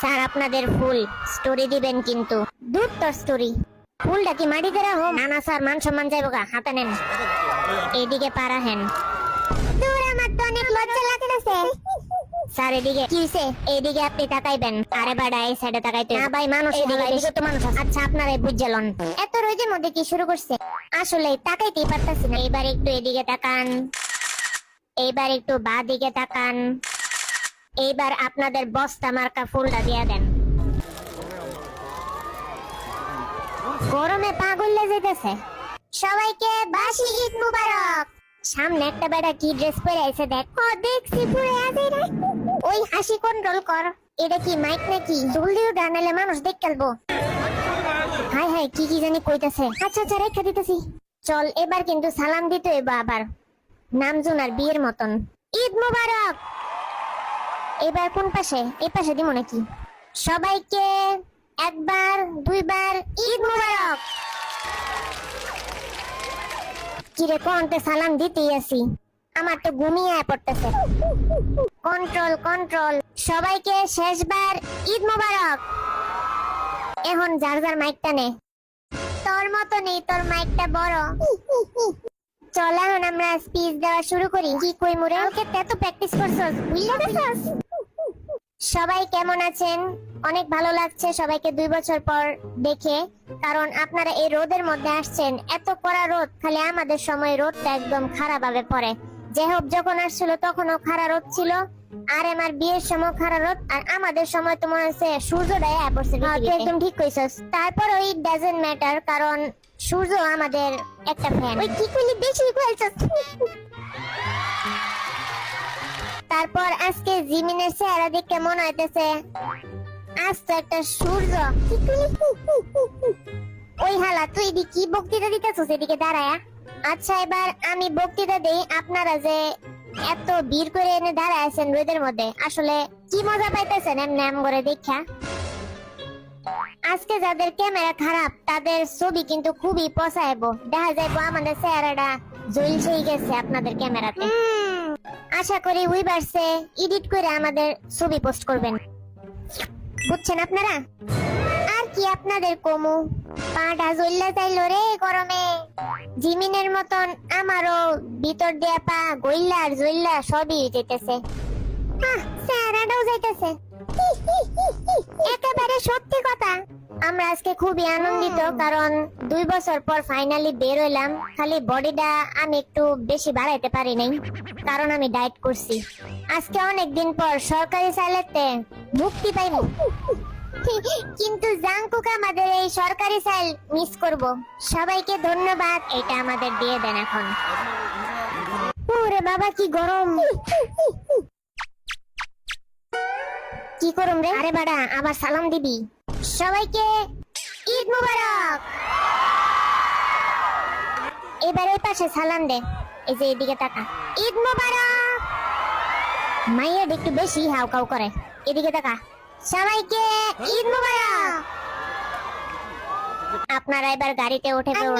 Sir আপনাদের ফুল story দিবেন কিন্তু দূর তোর স্টোরি ফুলটা কি মাটিতে রাখো? না না স্যার, মান সম্মান যাইব গা, হাতে নেন। এইদিকে পারা হেন। দূর, আমার তো অনেক লজ্জা লাগতেছে। স্যার এদিকে কি হইছে? এইদিকে আপনি তাকাইবেন। আরে বাড়া, এই সাইডে তাকাইতে না ভাই, মানুষ এদিকে তো মানুষ আছে। আচ্ছা আপনারাই বুঝলেন। এত রোদের মধ্যে কি শুরু করছে? আসলে তাকাইতেই পারতাছি না। এইবার একটু এদিকে তাকান, এইবার একটু বাঁ দিকে তাকান, এইবার আপনাদের বস্তা মার্কা ফুলটা দিয়ে দেন। গরমে পাগল যেতেছে। সবাইকে বাসি ঈদ মুবারক। সামনে একটা বেটা কি ড্রেস পরে আছে দেখ। ও দেখছি, পুরো আছে রে। ওই হাসি কন্ট্রোল কর। এটা কি মাইক নাকি? জলদি উঠা, নাহলে মানুষ দেখ খেলবো। হাই হাই, কি কি জানি কইতাছে। আচ্ছা আচ্ছা, রেখা দিতেছি। চল, এবার কিন্তু সালাম দিতে হইব আবার, নামজুনার বিয়ের মতন। ঈদ মুবারক। এবার কোন পাশে? এই পাশে দিব নাকি? সবাইকে একবার দুইবার ঈদ মুবারক। কিরে কোনতে সালাম দিতেই আছি, আমার তো ঘুমিয়ে পড়তেছে। Control control. সবাইকে শেষবার ঈদ মুবারক। এখন যার যার মাইকটা নে। তোর মতো নেই, তোর মাইকটা বড়। চল এখন আমরা স্পিচ দেওয়া শুরু করি। কি কই মুরে, ওকে এত প্র্যাকটিস করছস, বুঝলি গেছস? সবাই কেমন আছেন? অনেক ভালো লাগছে সবাইকে 2 বছর পর দেখে, কারণ আপনারা এই রোদের মধ্যে আসছেন। এত কড়া রোদ, খালি আমাদের সময় রোদটা একদম খারাপ ভাবে পড়ে। যেহব যখন আসছিল তখনও খারাপ রোদ ছিল, আর আমার বিয়ের সময় খারাপ রোদ, আর আমাদের সময় তো মনে হচ্ছে সূর্যটাই পড়ছে। একদম ঠিক কইছস। তারপর ওই ডাজন্ট ম্যাটার, কারণ সূর্য আমাদের একটা ফ্যান। ওই কি কইলি, বেশি কইছস। তারপর আজকে জিমিনের চেহারা দেখে মনে হইতেছে আজ তো একটা সূর্য। ওই হালা, তুই কি বক্তৃতা দিতেছিস এদিকে দাঁড়ায়া? আচ্ছা এবার আমি বক্তৃতা দেই। আপনারা যে এত ভিড় করে এনে দাঁড়ায় আছেন রোদের মধ্যে, আসলে কি মজা পাইতেছেন এমনি এম করে দেখা? আজকে যাদের ক্যামেরা খারাপ তাদের ছবি কিন্তু খুবই পছাইব। দেখা যাইবো আমাদের চেহারাটা জ্বলছেই গেছে আপনাদের ক্যামেরাতে। আশা করি উইভার্সে এডিট করে আমাদের ছবি পোস্ট করবেন, বুঝছেন আপনারা? আর কি আপনাদের কমু, পাটা জ্বললে যাইলো রে গরমে। জিমিনের মতন আমারও ভিতর দিয়া পা গইল্লা আর জ্বললা সবই যেতেছে। চেহারাটাও যাইতেছে। একেবারে সত্যি কথা। আমরা আজকে খুবই আনন্দিত, কারণ 2 বছর পর ফাইনালি বের হইলাম। খালি বডিটা আমি একটু বেশি বাড়াইতে পারি নাই, কারণ আমি ডায়েট করছি। আজকে অনেকদিন পর সরকারি চাইলেতে মুক্তি পাইব, কিন্তু জাংকুক আমাদের এই সরকারি চাইল মিস করব। সবাইকে ধন্যবাদ। এটা আমাদের দিয়ে দেন এখন। ওরে বাবা কি গরম। কি করুম রে? আরে বাড়া, আবার সালাম দিবি। সবাইকে ঈদ মুবারক। এবার এই পাশে সালাম দে, এই যে এদিকে তাকা। ঈদ মুবারক। মাইয়া একটু বেশি হাউ কাউ করে। এদিকে তাকা। সবাইকে ঈদ মুবারক। আপনারা এবার গাড়িতে উঠে পড়ুন।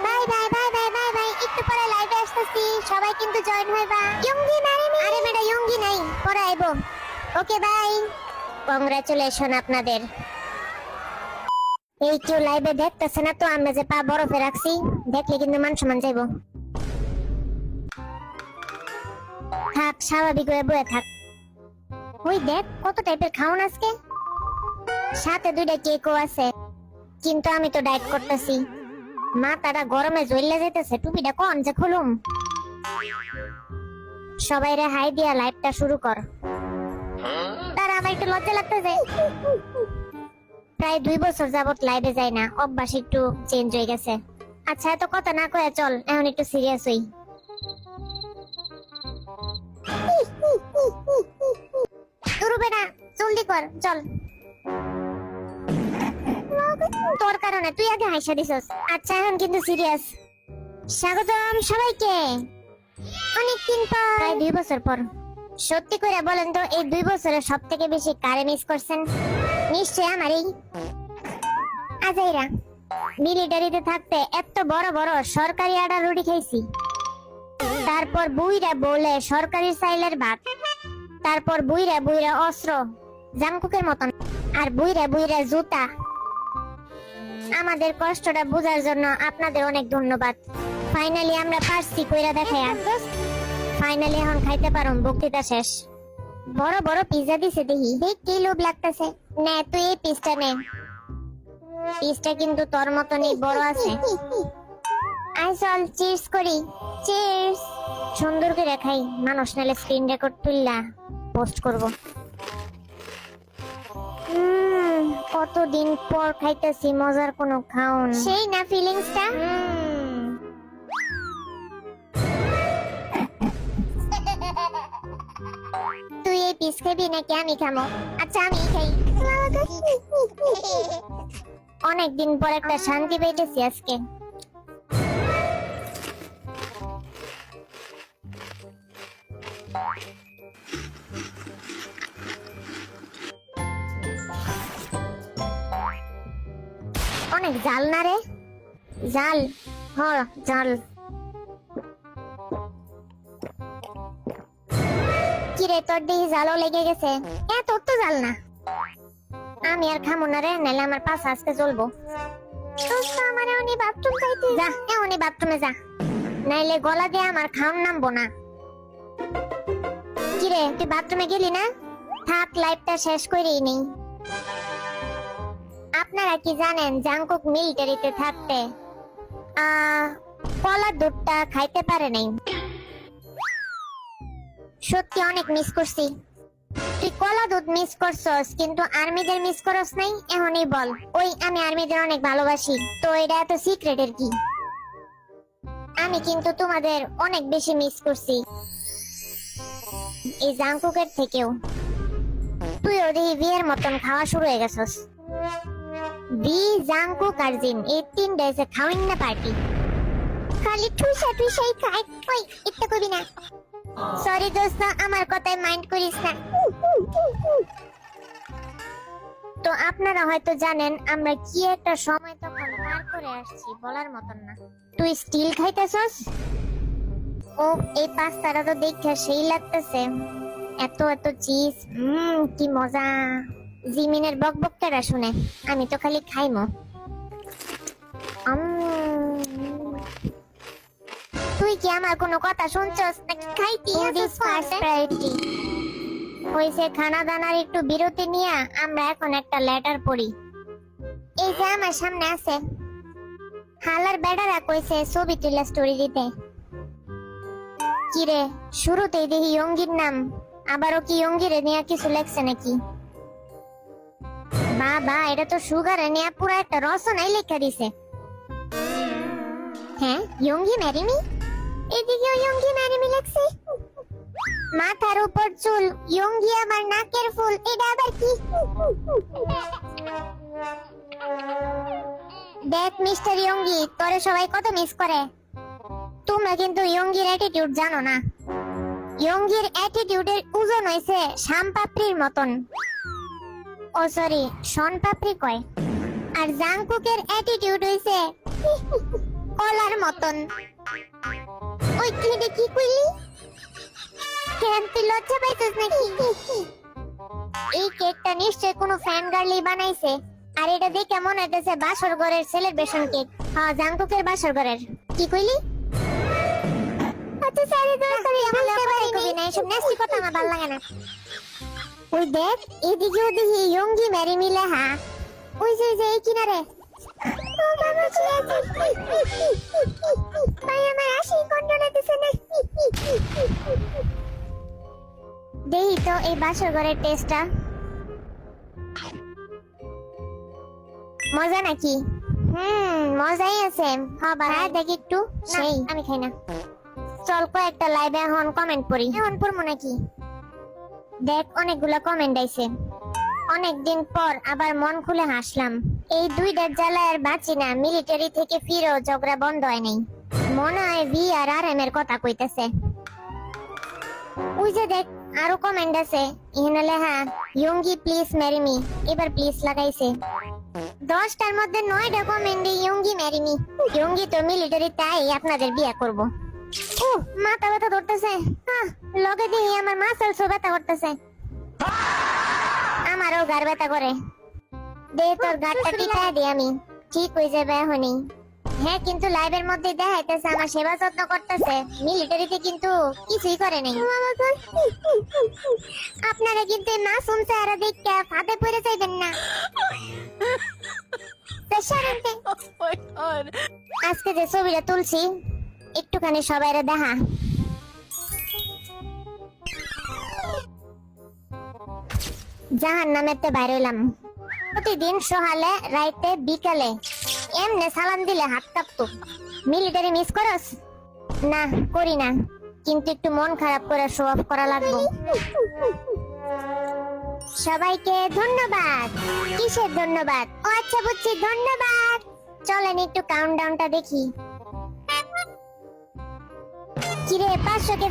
Bye bye bye bye bye bye. একটু পরে লাইভে আসতেছি, সবাই কিন্তু জয়েন হইবা। ইয়ঙ্গি নাই, আরে মেডা ইয়ঙ্গি নাই, পরে আইবো। Okay bye. কংগ্রাচুলেশন আপনাদের। এই কেউ লাইভে দেখতেছে না তো আমরা যে পা বরফে রাখছি, দেখলে কিন্তু মান সম্মান যাইবো। থাক, স্বাভাবিক হয়ে বয়ে থাক। ওই দেখ কত টাইপের খাওন আজকে, সাথে 2টা কেকও আছে। কিন্তু আমি তো ডায়েট করতেছি, মাথাটা গরমে জ্বললে যেতেছে। টুপিটা কোন যে খুলুম? সবাই রে হাই দিয়া লাইভটা শুরু কর। তার আমার একটু লজ্জা লাগতেছে। প্রায় 2 বছর যাবত লাইভে যাই না, অভ্যাস একটু চেঞ্জ হয়ে গেছে। আচ্ছা এত কথা না কয়ে চল এখন একটু সিরিয়াস হই। তুরুবে না, জলদি কর চল। তোর কারণে তুই আগে হাসা দিছস। আচ্ছা এখন কিন্তু সিরিয়াস। স্বাগতম সবাইকে অনেকদিন পর, প্রায় 2 বছর পর। সত্যি করে বলেন তো, এই 2 বছরে সব থেকে বেশি কারে মিস করছেন? নিশ্চয় আমারই। আজাইরা মিলিটারিতে থাকতে এত বড় বড় সরকারি আডা রুটি খাইছি, তারপর তারপর বুইরা বলে সরকারি চাইলের ভাত, তারপর বুইরা বুইরা অস্ত্র জাংকুকের মতন, আর বুইরা বুইরা জুতা। আমাদের কষ্টটা বোঝার জন্য আপনাদের অনেক ধন্যবাদ। ফাইনালি আমরা পারছি কইরা দেখায়া। ফাইনালি এখন খাইতে পারুম, বক্তৃতা শেষ। বড় বড় পিজ্জা দিছে দেখি, দেখতে লোভ লাগতেছে। নে তুই এই পিসটা নে, পিসটা কিন্তু তোর মতনই বড় আছে। আই চল চিয়ার্স করি, চিয়ার্স। সুন্দর করে খাই, মানুষ নালে স্ক্রিন রেকর্ড তুললা পোস্ট করব। কতদিন পর খাইতেছি মজার কোনো খাওন, সেই না ফিলিংসটা। তুই এই পিস খাবি নাকি আমি খাবো? আচ্ছা আমি খাই। অনেকদিন পর একটা শান্তি পেয়েছি আজকে। অনেক জাল না রে? জাল, হ জাল। কিরে তোর দিকে জালও লেগে গেছে? তোর তো জাল না। আমি আর খামো না রে, নাহলে আমার পাশ আজকে চলবো। আমারে উনি বাথরুম যাইতে, যা উনি বাথরুমে যা, নাইলে গলা দিয়ে আমার খাওন নামবো না। কিরে তুই বাথরুমে গেলি না? থাক, লাইফটা শেষ করেই নেই। আপনারা কি জানেন জাংকুক মিলিটারিতে থাকতে কলার দুধটা খাইতে পারে নাই। সত্যি অনেক মিস করছি। তুই কলা দুধ মিস করছস, কিন্তু আর্মিদের মিস করস নাই? এখনই বল। ওই আমি আর্মিদের অনেক ভালোবাসি। তো এটা এত সিক্রেটের কি? আমি কিন্তু তোমাদের অনেক বেশি মিস করছি, এই জাংকুকের থেকেও। তুই ওদের বিয়ের মতন খাওয়া শুরু হয়ে গেছস। বি জাংকুক আর জিন এই 3 ডেজে খাওয়াইন না পার্টি। খালি ঠুসাই খাই। ওই এটা কবি না। সরি দোস্ত, আমার কথায় মাইন্ড করিস না। তো আপনারা হয়তো জানেন আমরা কি একটা সময় তখন পার করে আসছি, বলার মতন না। তুই স্টিল খাইতেছস? ও এই পাস্তাটা তো দেখে সেই লাগতেছে। এত এত চিজ, কি মজা। জিমিনের বকবকটা শুনে আমি তো খালি খাইমো। তুই কি আমার কোনো কথা শুনছস নাকি খাইতি? হইছে খানা দানার একটু বিরতি নিয়ে আমরা এখন একটা লেটার পড়ি। এই যে আমার সামনে আছে। হালার বেড়ারা কইছে ছবি তুলে স্টোরি দিতে। কিরে শুরুতেই দেখি ইয়ঙ্গির নাম, আবারও কি ইয়ঙ্গিরে নিয়ে কিছু লেখছে নাকি? বাবা এটা তো সুগারে নিয়ে পুরো একটা রচনাই লেখা দিছে। হ্যাঁ, ইয়ঙ্গি ম্যারি মি। এদিকেও ইয়ঙ্গি ম্যারি মি লেখছে। মাথার উপর চুল, ইয়ঙ্গি আমার নাকের ফুল। এটা আবার কি? দেখ মিস্টার ইয়ঙ্গি, তোরে সবাই কত মিস করে। তোমরা কিন্তু ইয়ঙ্গির অ্যাটিটিউড জানো না। ইয়ঙ্গির অ্যাটিটিউডের ওজন হইছে শামপাপড়ির মতন। ও সরি, শন পাপড়ি কয়। আর জাংকুকের অ্যাটিটিউড হইছে কলার মতন। ওই কিডে কি কইলি? কেন তুই লজ্জা পাইছিস নাকি? এই কেকটা নিশ্চয় কোনো ফ্যান গার্লি বানাইছে। আর এটা দেখে মনে হইতেছে বাসর ঘরের সেলিব্রেশন কেক। হ্যাঁ, জাংকুকের বাসর ঘরের। কি কইলি? আচ্ছা সরি দোস্ত, আমি বুঝতে পারিনি না, এসব নেস্টি কথা আমার ভালো লাগে না। ওই দেখ এদিকে ওদিকে ইয়ঙ্গি ম্যারি মি লেখা। ওই যে এই কিনারে। ভাই আমার হাসি কন্ট্রোল হইতেছে না। দেখি তো এই বাসর ঘরের টেস্টটা মজা নাকি? মজাই আছে। হ্যাঁ দেখ একটু। সেই আমি খাই না। চল কয়েকটা লাইভে এখন কমেন্ট পড়ি। এখন পড়বো নাকি? দেখ অনেকগুলা কমেন্ট আইছে। অনেকদিন পর আবার মন খুলে হাসলাম। এই 2টার জ্বালায় আর বাঁচি না। মিলিটারি থেকে ফিরেও ঝগড়া বন্ধ হয় নাই। মনে হয় ভি আর আর এম এর কথা কইতেছে। ওই যে দেখ আরো কমেন্ট আছে। এখানে লেখা ইয়ঙ্গি প্লিজ ম্যারি মি। এবার প্লিজ লাগাইছে। 10টার মধ্যে 9টা কমেন্টে ইয়ঙ্গি ম্যারি মি। ইয়ঙ্গি তো মিলিটারি, তাই আপনাদের বিয়ে করব। মাথা ব্যথা ধরতেছে। লগে দিয়ে আমার মাসেল সব ব্যথা করতেছে। আমারও গার ব্যথা করে। দে তোর গাড়টা টিপায় দি আমি, ঠিক হয়ে যাবে এখনই। হ্যাঁ, কিন্তু লাইভের মধ্যে দেখাইতেছে আমার সেবা যত্ন করতেছে, মিলিটারিতে কিন্তু কিছুই করে নাই। আপনারা কিন্তু মাসুম চেহারা দেখে ফাঁদে পড়ে যাইবেন না। আজকে যে ছবিটা তুলছি একটুখানি সবাইরে দেখা। জাহান নামেতে বাইরে এলাম। প্রতিদিন সকালে রাইতে বিকালে এমনে সালাম দিলে হাত কাঁপতো। মিলিটারি মিস করস? না, করি না, কিন্তু একটু মন খারাপ করে শো অফ করা লাগবে। সবাইকে ধন্যবাদ। কিসের ধন্যবাদ? ও আচ্ছা, বুঝছি, ধন্যবাদ। চলেন একটু কাউন্টডাউনটা দেখি। কিরে 500 কে